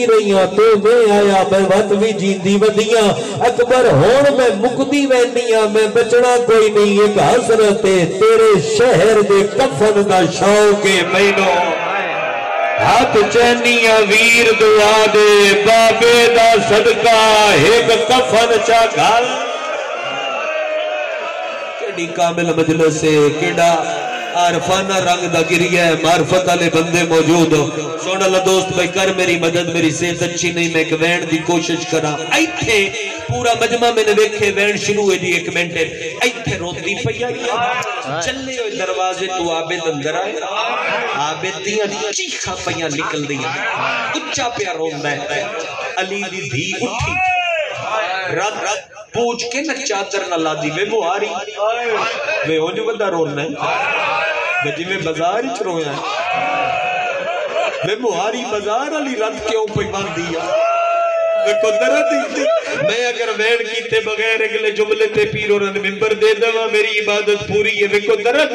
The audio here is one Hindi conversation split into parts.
रहिया तो मैं आया मैं वत भी जींदी वधिया अकबर होण मैं मुकदी वैनिया मैं बचना कोई नहीं एक हसरत तेरे शहर दे कफन दा शौक मैनू हाथ चैनिया वीर दुआ दे बाबे दा सदका एक कफन चा घल केडी कामिल मजलिस से केड़ा आरफाना रंग दा गिरिया है मार्फत वाले बंदे मौजूद हो सुन ला दोस्त भाई कर मेरी मदद मेरी सेहत अच्छी नहीं मैं वैन की कोशिश करा इत्थे पूरा मजमा मैंने वेखे वैन शुरू हुई जी 1 मिनट इत्थे रोंदी पई आ चले हुए दरवाजे तू आबिद अंदर आए आबिद दी चीखां पईयां निकलदियां उच्चा प्या रोंदा है अली दी धी उठी रात रात पूछ के न चादर न ला दी वे बुहारी वे हो जो बंदा रोना है जिवे बाजार च रोया वे बुहारी बाजार वाली रत क्यों पे बांधी आ देखो दर्द मैं अगर वैन कीते बगैर अगले जुमले ते पीर और मिंबर दे देवा मेरी इबादत पूरी है देखो दर्द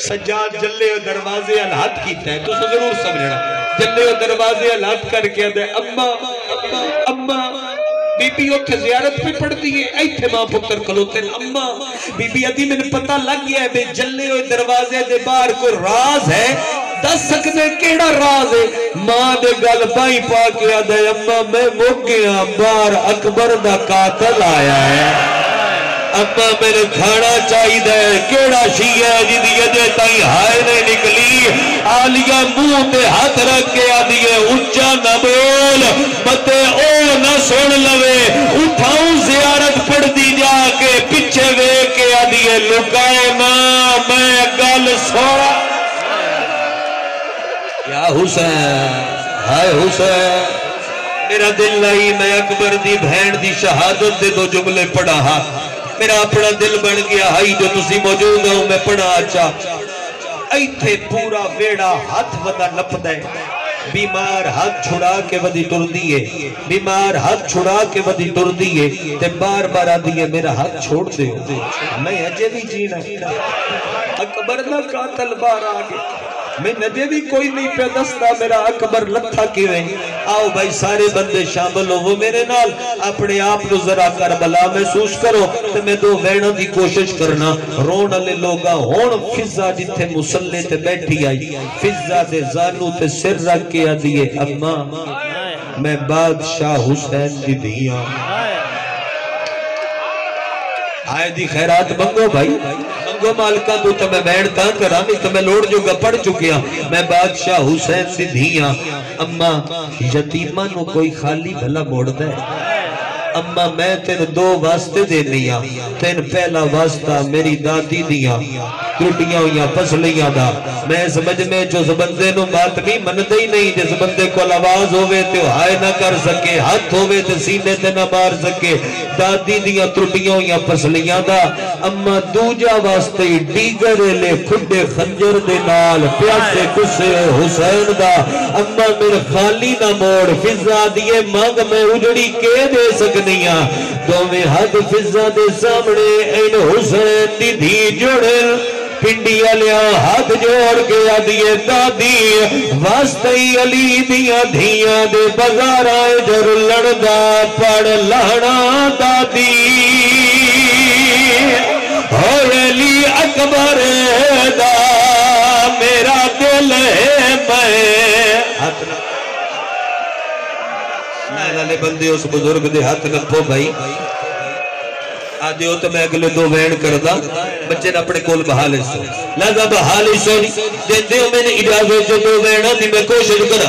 सज्जाद जल्ले दरवाजे अल हाथ कीता है तो जरूर समझना जल्ले दरवाजे अल हाथ करके दे अम्मा अम्मा अम्मा बीबी उठे जियारत पे पड़ती है इत्थे मां पुत्र खलोते अम्मा बीबी आदि मैंने पता लग गया है बे जल्ले हुए दरवाजे दे बाहर कोई राज है दस सकते केड़ा राज है मां दे गल बाई पा के आदे अम्मा मैं मुक गया बाहर अकबर दा कातिल आया है अम्मा मेरे खाना चाहिए केड़ा शिया जिदी अजे ताई हाय नहीं निकली आलिया मुंह ते हाथ रख के आदि उच्चा न बोल मते ओ न सुन लवे उठाऊं जियारत पढ़ती जाके पीछे वेख के आदि लुकाए मां मैं गल सोना या हुसैन हाय हुसैन मेरा दिल लाई मैं अकबर दी बहन दी शहादत दे दो जुमले पढ़ा हा मेरा अपना दिल बन गया हाई जो तुसी मौजूद हो मैं पढ़ा अच्छा इत्थे पूरा वेड़ा हाथ वदा नपदा है बीमार हाथ छुड़ा के वदी टुरदी है बीमार हाथ छुड़ा के वदी टुरदी है ते बार बार आदी है मेरा हाथ छोड़ दे मैं अजे भी जीना अकबर दा कातिल बाहर आ गया मैं नजे भी कोई नहीं पे दसदा मेरा अकबर लथा किवें आओ भाई सारे बंदे शामिल हो वो मेरे नाल अपने आप को जरा करबला महसूस करो ते मैं दो वैणों की कोशिश करना रोन वाले लोग हुण फिजा जिथे मुसल्ले ते बैठी आई फिजा दे जानू ते सिर रख के आदी है अम्मा मैं बादशाह हुसैन दी धियां आए दी खैरात मंगो भाई मंगो मालका तू तो मैं बैठ ता करा नहीं तो मैं लोड़ जोगा पढ़ चुकिया मैं बादशाह हुसैन दी धियां अम्मा यतीमा नु कोई खाली भला मोड़दा है अम्मा मैं तेन दो वास्ते देनी आ तेन पहला वास्ता मेरी दादी दियां त्रुटियां हुई फसलियां दा मैं समझ में जो बंदे नु बात भी मनदे ही नहीं जिस बंदे को आवाज होवे ते हाय ना कर सके हाथ होवे ते सीने ते ना मार सके दादी दियां त्रुटियां हुई फसलियां दा अम्मा दूजा वास्ते डीगर ले खुडे खंजर दे नाल प्यासे गुस्से हुसैन दा अम्मा मेरे खाली ना मोड़ फिजा दिए मंग मैं उजड़ी के दे सकनी आ दोवें हाथ फिजा दे सामने इन हुसैन दी धी जोड़े पिंडी लिया हाथ जोड़ के आदिए दादी वास्ते अली दिया धियां दे बाजारा जर लड़दा पड़ लाना दादी हो अली अकबर दा मेरा दिल है मैं नाले बंदे उस बुजुर्ग दे हाथ रखो भाई आदि तो मैं अगले दो वैन करदा बच्चे ने अपने कोल बहा ले सो लाजा बहा ले सो देते हो मैंने इजाजत जो दो वैन दी मैं कोशिश करा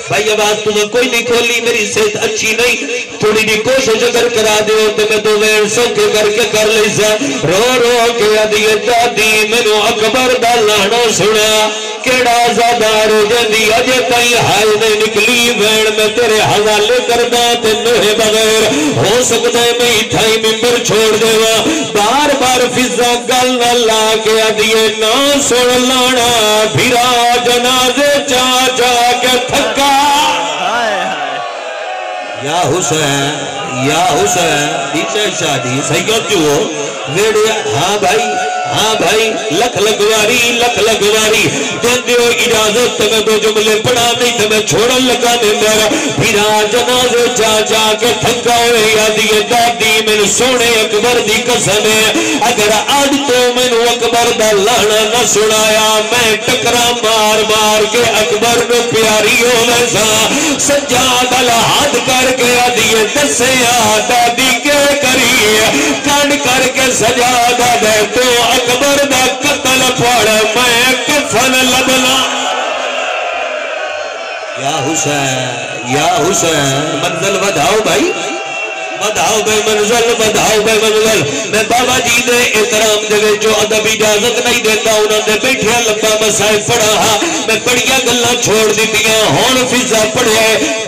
भाई आवाज तुझे कोई नहीं खोली मेरी सेहत अच्छी नहीं थोड़ी दी कोशिश अगर करा दे तो मैं दो वैन सौखे करके कर ले सा रो रो के आदि दादी मैनू अकबर दा लाना सुना केड़ा आजादार हो जांदी अजे ताई हाय नहीं निकली वैन मैं तेरे हवाले करदा ते मेरे बगैर हो सकदा है मैं इठाई मिंबर छोड़ देवा बार बार फिजा गल न ला के आदिए ना सुन लाना फिरा जनाजे चा जा के थका या हुसैन पीछे शादी सैयद जो वेड़े हाँ भाई हाँ भाई लख लगवारी देंदे हो इजाजत तो मैं दो जुमले पढ़ा नहीं तो मैं छोड़न लगा देंदा फिर जनाजे जा के थका हुए यादी दादी मैनू सोने अकबर दी कसम है अगर आज तो मैनू अकबर दा लाना न सुनाया मैं टकरा मार के अकबर नू प्यारी होवे सा सज्जाद अल हाथ करके आदी दसे दादी के करी कांड करके सजादा दे तो अकबर दा कत्ल पड़ मैं कफन लदना या हुसैन मंजिल बढ़ाओ भाई बढ़ाओ भाई मंजिल मैं बाबा जी ने एहतराम दे जो अदब इजाजत नहीं देता उन्होंने बैठिया लंबा मसाइल पढ़ा मैं बड़िया गल्लां छोड़ दित्तियां हुण फिजा पढ़िया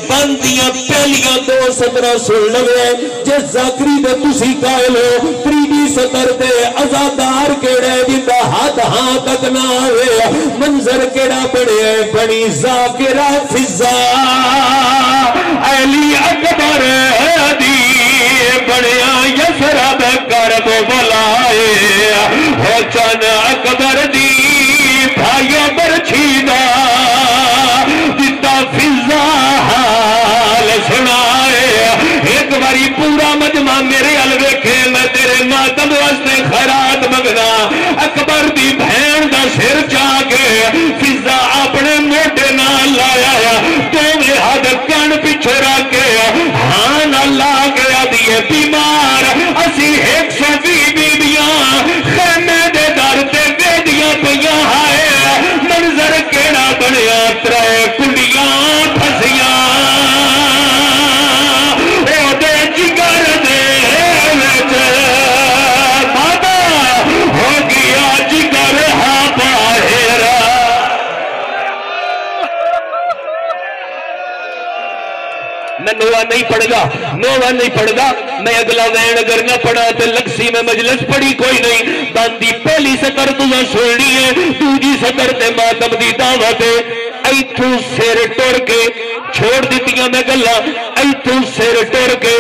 बनदियां पहलियां दो सतरा सुन लवे जे जाकरी दे तुसी कायल हो त्रीजी सतर दे आजादार केड़े जिंदा हाथ हां तक ना आवे मंजर केड़ा बने बनी जाकिरा फिजा अली अकबर दी बढ़िया यसरब करब बुलाए हो चन अकबर दी भाई बरछीदा दिता फिजा हाल सुनाए एक बारी पूरा मजमा मेरे अल वेखे मैं तेरे मातम वास्ते खैरात मंगना अकबर दी भैन दा सिर जाके फिजा अपने मोढे नाल लाया दोवें हाथ कण पिछे रख के हाँ ना ला गया दिए बीमार असी 120 बीबियां खेमे दे दर ते बेदियां पईयां हाय मंजर केड़ा बनया त्रै कुंडियां फसियां ओदे जिगर दे विच माता हो गया जिगर हा बाहर मैं नोवा नहीं पढ़ेगा मैं अगला वैन अगर ना पढ़ा तो लक्सी में मजलिस पढ़ी कोई नहीं बांदी पहली सतर तुझे सुननी है दूजी सतर ते मातम दी दावत इथों सिर टुर के छोड़ दित्तियां मैं गल्लां इथों सिर टुर के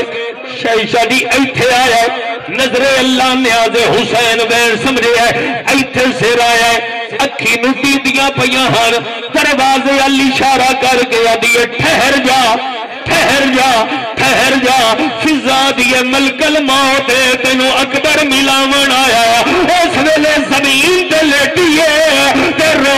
शादी इथे आया नजरे अल्लाह न्याज़े हुसैन वैन समझे इथे सिर आया अखी नुटी दियां पईयां हर दरवाजे अल इशारा करके आदी ठहर जा फिजा दिए मलकल मौत तेनों अकबर मिलावन आया उस वेले जमीन ते लेटिए ते रो